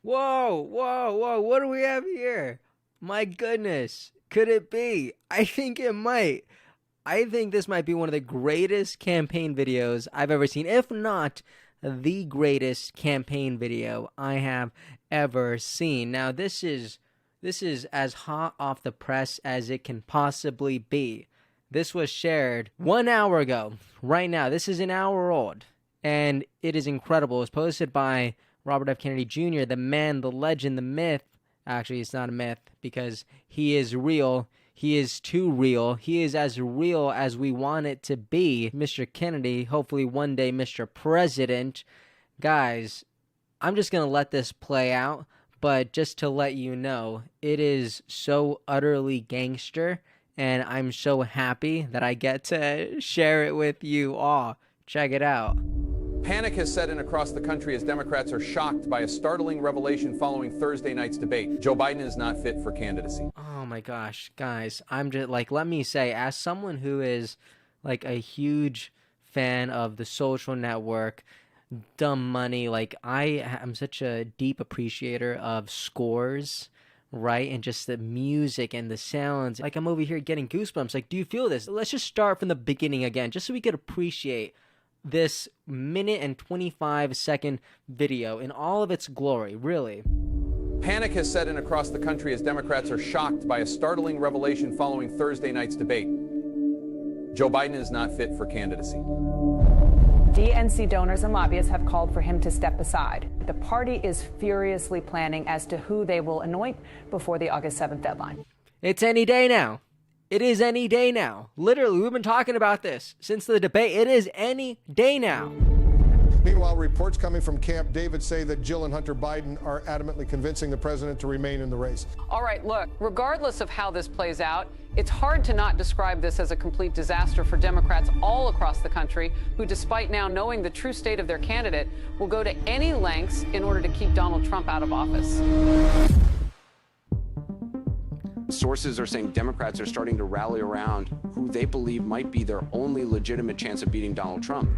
Whoa, whoa, whoa, what do we have here? My goodness, could it be? I think it might. I think this might be one of the greatest campaign videos I've ever seen, if not the greatest campaign video I have ever seen. Now, this is as hot off the press as it can possibly be. This was shared 1 hour ago. Right now, this is an hour old, and it is incredible. It was posted by Robert F. Kennedy Jr., the man, the legend, the myth. Actually, it's not a myth because he is real. He is too real. He is as real as we want it to be. Mr. Kennedy, hopefully one day Mr. President. Guys, I'm just going to let this play out, but just to let you know, it is so utterly gangster, and I'm so happy that I get to share it with you all. Check it out. Panic has set in across the country as Democrats are shocked by a startling revelation following Thursday night's debate. Joe Biden is not fit for candidacy. Oh my gosh, guys, I'm just like, let me say, as someone who is like a huge fan of The Social Network, Dumb Money, like I am such a deep appreciator of scores, right? And just the music and the sounds. Like I'm over here getting goosebumps. Like, do you feel this? Let's just start from the beginning again, just so we could appreciate this minute and 25-second video in all of its glory, really. Panic has set in across the country as Democrats are shocked by a startling revelation following Thursday night's debate. Joe Biden is not fit for candidacy. DNC donors and lobbyists have called for him to step aside. The party is furiously planning as to who they will anoint before the August 7th deadline. It's any day now. It is any day now. Literally, we've been talking about this since the debate. It is any day now. Meanwhile, reports coming from Camp David say that Jill and Hunter Biden are adamantly convincing the president to remain in the race. All right, look, regardless of how this plays out, it's hard to not describe this as a complete disaster for Democrats all across the country who, despite now knowing the true state of their candidate, will go to any lengths in order to keep Donald Trump out of office. Sources are saying Democrats are starting to rally around who they believe might be their only legitimate chance of beating Donald Trump.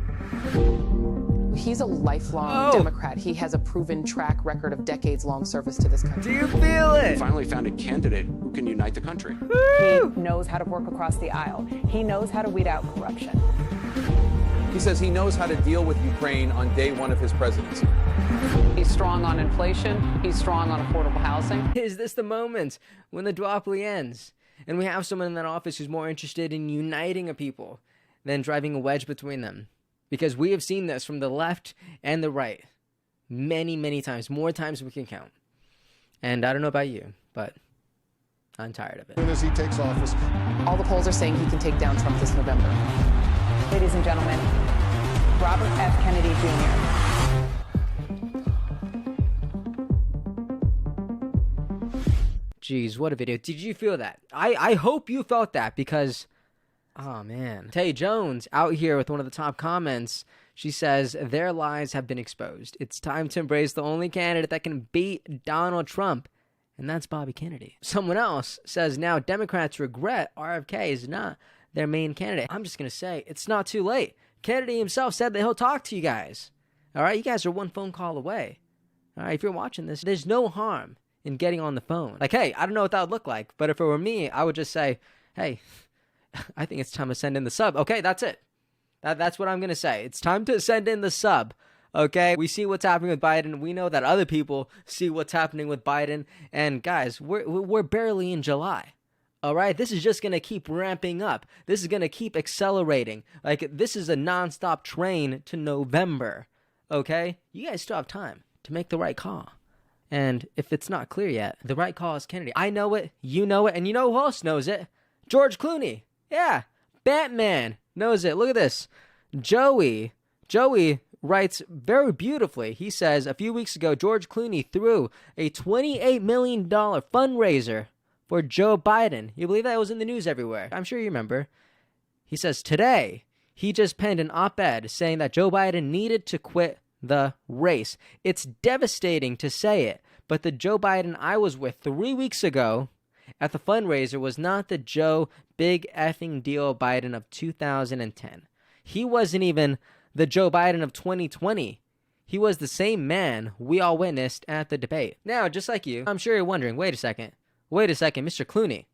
He's a lifelong Democrat. He has a proven track record of decades-long service to this country. Do you feel it? We finally found a candidate who can unite the country. He knows how to work across the aisle. He knows how to weed out corruption. He says he knows how to deal with Ukraine on day one of his presidency. He's strong on inflation. He's strong on affordable housing. Is this the moment when the duopoly ends and we have someone in that office who's more interested in uniting a people than driving a wedge between them? Because we have seen this from the left and the right many, many times, more times than we can count. And I don't know about you, but I'm tired of it. As soon as he takes office, All the polls are saying he can take down Trump this November. Ladies and gentlemen, Robert F. Kennedy Jr. Jeez, what a video. Did you feel that? I hope you felt that because, oh man. Tay Jones out here with one of the top comments. She says, their lies have been exposed. It's time to embrace the only candidate that can beat Donald Trump, and that's Bobby Kennedy. Someone else says, now Democrats regret RFK is not their main candidate. I'm just going to say, it's not too late. Kennedy himself said that he'll talk to you guys. All right, you guys are one phone call away. All right, if you're watching this, there's no harm in getting on the phone. Like, hey, I don't know what that would look like, but if it were me, I would just say, hey, I think it's time to send in the sub. Okay, that's it. That's what I'm going to say. It's time to send in the sub. Okay, we see what's happening with Biden. We know that other people see what's happening with Biden. And guys, we're barely in July. All right, this is just going to keep ramping up. This is going to keep accelerating. Like, this is a nonstop train to November. Okay, you guys still have time to make the right call. And if it's not clear yet, the right call is Kennedy. I know it, you know it, and you know who else knows it? George Clooney. Yeah, Batman knows it. Look at this. Joey writes very beautifully. He says, a few weeks ago, George Clooney threw a $28 million fundraiser for Joe Biden. You believe that? It was in the news everywhere. I'm sure you remember. He says, today, he just penned an op-ed saying that Joe Biden needed to quit the race. It's devastating to say it, but the Joe Biden I was with 3 weeks ago at the fundraiser was not the Joe big effing deal Biden of 2010. He wasn't even the Joe Biden of 2020. he was the same man we all witnessed at the debate. Now, just like you, I'm sure you're wondering, wait a second, Mr. Clooney.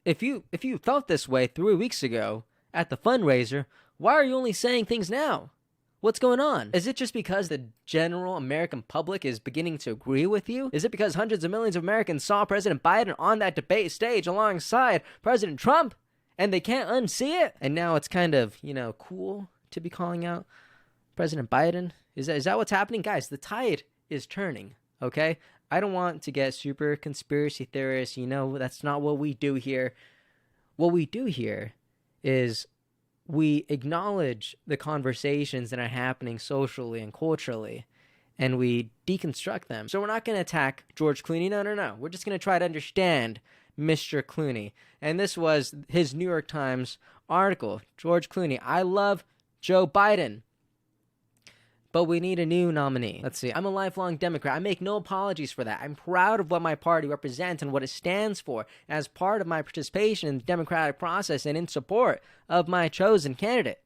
If you felt this way 3 weeks ago at the fundraiser, why are you only saying things now? What's going on? Is it just because the general American public is beginning to agree with you? Is it because hundreds of millions of Americans saw President Biden on that debate stage alongside President Trump and they can't unsee it? And now it's kind of, cool to be calling out President Biden? Is that what's happening? Guys, the tide is turning, okay? I don't want to get super conspiracy theorists. That's not what we do here. What we do here is we acknowledge the conversations that are happening socially and culturally, and we deconstruct them. So we're not going to attack George Clooney. No. We're just going to try to understand Mr. Clooney. And this was his New York Times article. George Clooney, I love Joe Biden, but we need a new nominee. Let's see. I'm a lifelong Democrat. I make no apologies for that. I'm proud of what my party represents and what it stands for as part of my participation in the democratic process and in support of my chosen candidate.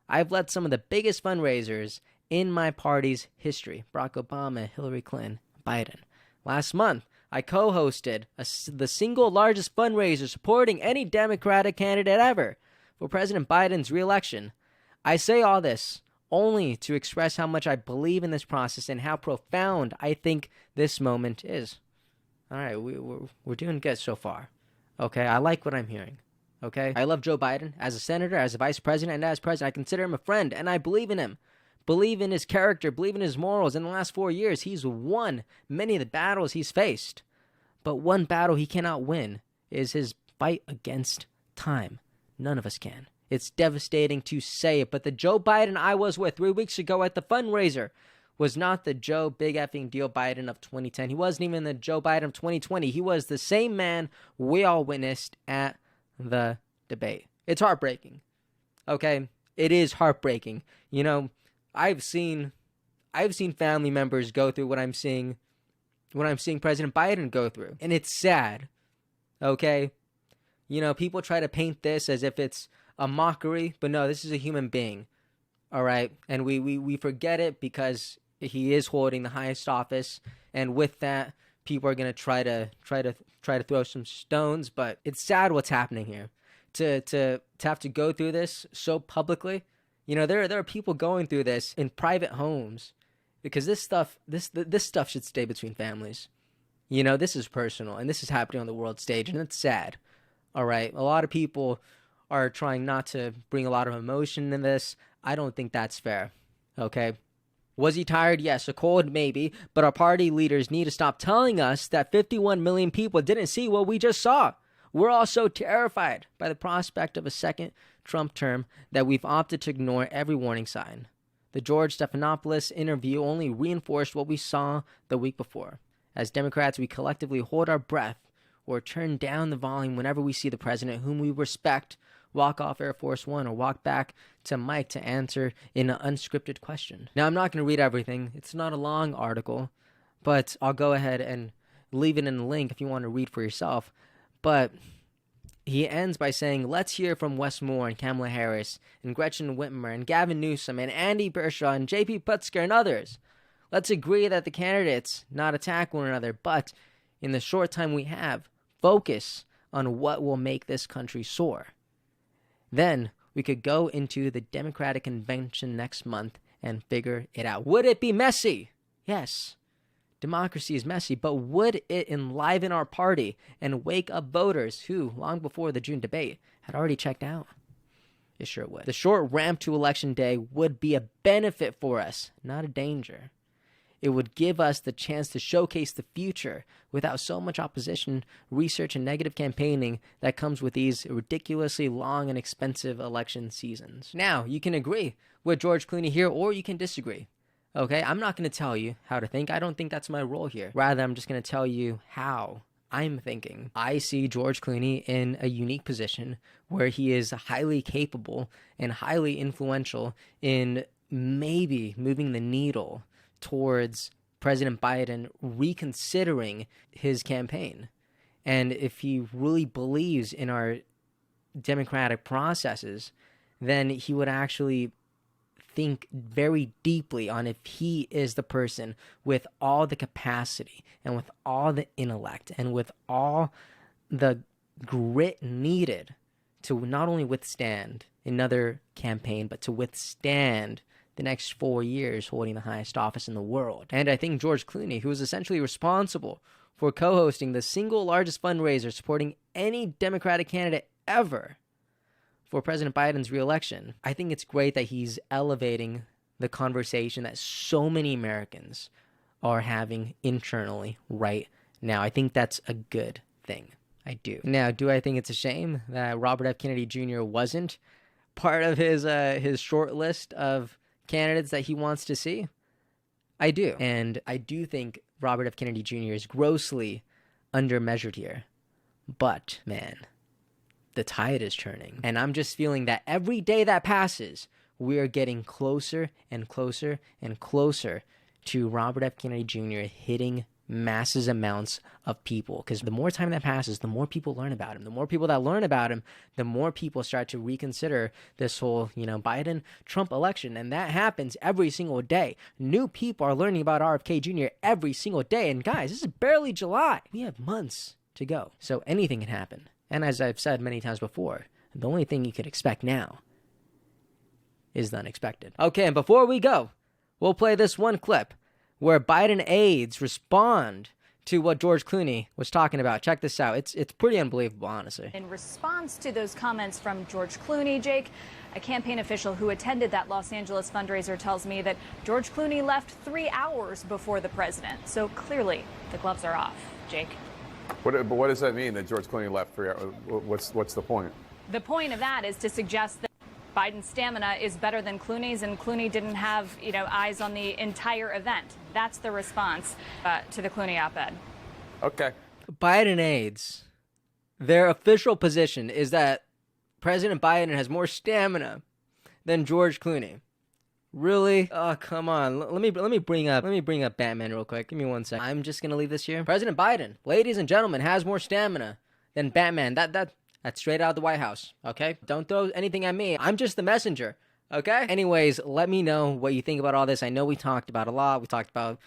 I've led some of the biggest fundraisers in my party's history. Barack Obama, Hillary Clinton, Biden. Last month, I co-hosted the single largest fundraiser supporting any Democratic candidate ever for President Biden's re-election. I say all this only to express how much I believe in this process and how profound I think this moment is. All right, we're doing good so far. Okay, I like what I'm hearing. Okay, I love Joe Biden as a senator, as a vice president, and as president. I consider him a friend, and I believe in him. Believe in his character, believe in his morals. In the last 4 years, he's won many of the battles he's faced. But one battle he cannot win is his fight against time. None of us can. It's devastating to say it, but the Joe Biden I was with 3 weeks ago at the fundraiser was not the Joe Big Effing Deal Biden of 2010. He wasn't even the Joe Biden of 2020. He was the same man we all witnessed at the debate. It's heartbreaking. Okay? It is heartbreaking. I've seen family members go through what I'm seeing President Biden go through, and it's sad. Okay? People try to paint this as if it's a mockery, but no, this is a human being, all right? And we forget it because he is holding the highest office, and with that, people are going to try to throw some stones, but it's sad what's happening here. To have to go through this so publicly, there are people going through this in private homes because this stuff should stay between families. This is personal, and this is happening on the world stage, and it's sad, all right? A lot of people are trying not to bring a lot of emotion in this. I don't think that's fair, okay? Was he tired? Yes. A cold? Maybe. But our party leaders need to stop telling us that 51 million people didn't see what we just saw. We're all so terrified by the prospect of a second Trump term that we've opted to ignore every warning sign. The George Stephanopoulos interview only reinforced what we saw the week before. As Democrats, we collectively hold our breath or turn down the volume whenever we see the president whom we respect walk off Air Force One or walk back to Mike to answer in an unscripted question. Now, I'm not going to read everything. It's not a long article, but I'll go ahead and leave it in the link if you want to read for yourself. But he ends by saying, let's hear from Wes Moore and Kamala Harris and Gretchen Whitmer and Gavin Newsom and Andy Bershaw and J.P. Putzker and others. Let's agree that the candidates not attack one another, but in the short time we have, focus on what will make this country soar. Then we could go into the Democratic convention next month and figure it out. Would it be messy? Yes. Democracy is messy, but would it enliven our party and wake up voters who, long before the June debate, had already checked out? It sure would. The short ramp to Election Day would be a benefit for us, not a danger. It would give us the chance to showcase the future without so much opposition, research, and negative campaigning that comes with these ridiculously long and expensive election seasons. Now, you can agree with George Clooney here, or you can disagree. Okay, I'm not going to tell you how to think. I don't think that's my role here. Rather, I'm just going to tell you how I'm thinking. I see George Clooney in a unique position where he is highly capable and highly influential in maybe moving the needle towards President Biden reconsidering his campaign. And if he really believes in our democratic processes, then he would actually think very deeply on if he is the person with all the capacity and with all the intellect and with all the grit needed to not only withstand another campaign, but to withstand the next 4 years holding the highest office in the world. And I think George Clooney, who was essentially responsible for co-hosting the single largest fundraiser supporting any Democratic candidate ever for President Biden's reelection, I think it's great that he's elevating the conversation that so many Americans are having internally right now. I think that's a good thing. I do. Now, do I think it's a shame that Robert F. Kennedy Jr. wasn't part of his short list of candidates that he wants to see? I do. And I do think Robert F. Kennedy Jr. is grossly undermeasured here. But, man, the tide is turning. And I'm just feeling that every day that passes, we are getting closer and closer and closer to Robert F. Kennedy Jr. hitting massive amounts of people. Because the more time that passes, the more people learn about him. The more people that learn about him, the more people start to reconsider this whole, Biden-Trump election. And that happens every single day. New people are learning about RFK Jr. every single day. And guys, this is barely July. We have months to go. So anything can happen. And as I've said many times before, the only thing you could expect now is the unexpected. Okay, and before we go, we'll play this one clip where Biden aides respond to what George Clooney was talking about. Check this out. It's pretty unbelievable, honestly. In response to those comments from George Clooney, Jake, a campaign official who attended that Los Angeles fundraiser tells me that George Clooney left 3 hours before the president. So clearly, the gloves are off. Jake? But what does that mean, that George Clooney left 3 hours? What's the point? The point of that is to suggest that Biden's stamina is better than Clooney's, and Clooney didn't have, eyes on the entire event. That's the response to the Clooney op-ed. Okay. Biden aides, their official position is that President Biden has more stamina than George Clooney. Really? Oh, come on. Let me bring up Batman real quick. Give me 1 second. I'm just gonna leave this here. President Biden, ladies and gentlemen, has more stamina than Batman. That's straight out of the White House, okay? Don't throw anything at me. I'm just the messenger, okay? Anyways, let me know what you think about all this. I know we talked about a lot. We talked about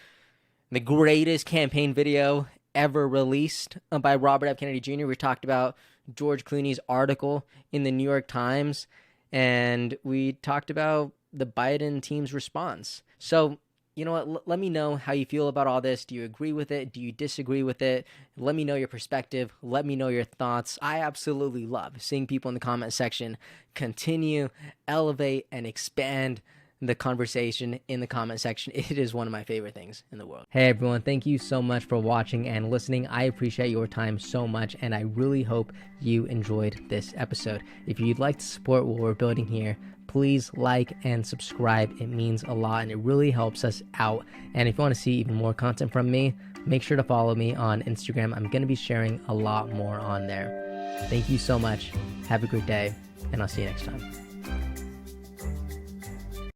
the greatest campaign video ever released by Robert F. Kennedy Jr. We talked about George Clooney's article in the New York Times, and we talked about the Biden team's response. So, you know what? Let me know how you feel about all this. Do you agree with it? Do you disagree with it? Let me know your perspective. Let me know your thoughts. I absolutely love seeing people in the comment section continue, elevate, and expand the conversation in the comment section. It is one of my favorite things in the world. Hey everyone, thank you so much for watching and listening. I appreciate your time so much, and I really hope you enjoyed this episode. If you'd like to support what we're building here, please like and subscribe. It means a lot and it really helps us out. And if you want to see even more content from me, make sure to follow me on Instagram. I'm going to be sharing a lot more on there. Thank you so much. Have a great day, and I'll see you next time.